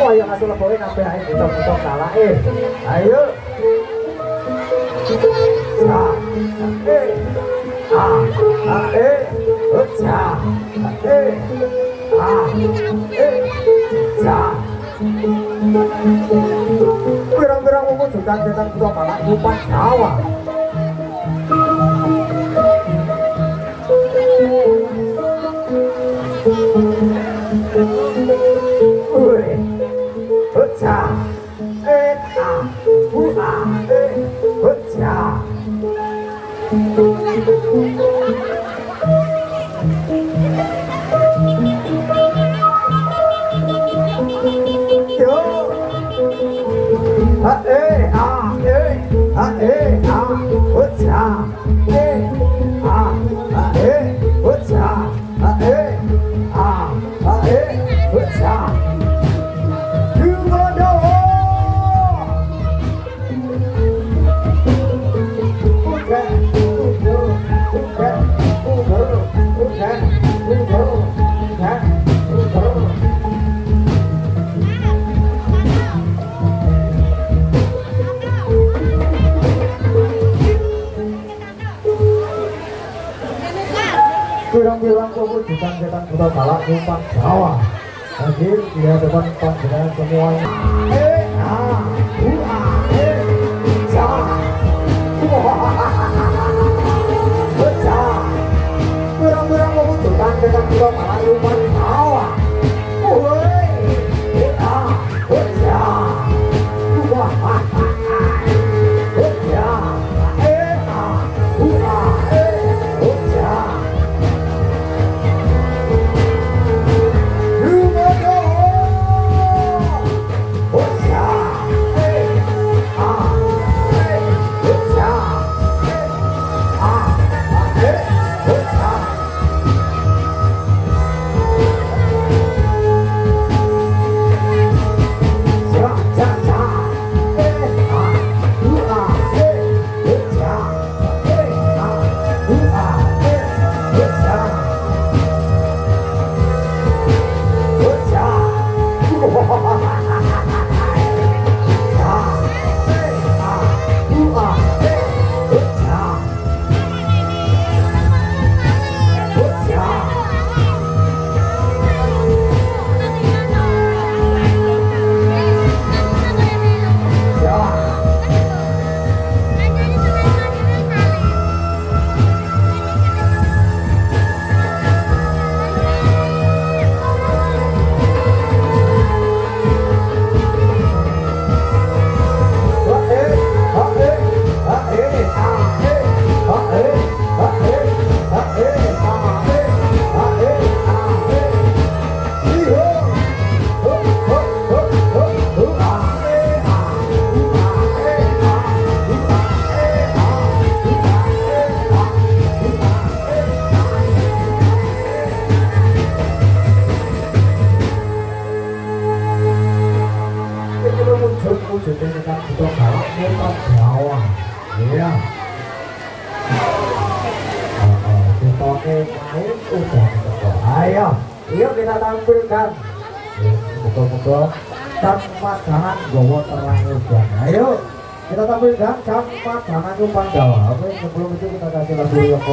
Wah, yang asal boleh nambah air kita kalah ayo. Pirang-pirang wujudkan setan kita kalah lupa Jawa. Bilang wujudkan setan kuda balak numpang Jawa. Hadir di hadapan panjenengan semuanya. Pirang-pirang wujudkan setan kuda balak numpang Jawa. Wujudnya setan kuda balak numpang Jawa. Iya. Kita main udah gitu. Ayo, yuk kita tampilkan. Moga-moga tanpa jangan gowo terang udan. Ayo kita tampilkan tanpa jangan numpang Jawa. Oke, sebelum itu kita kasih lagu yang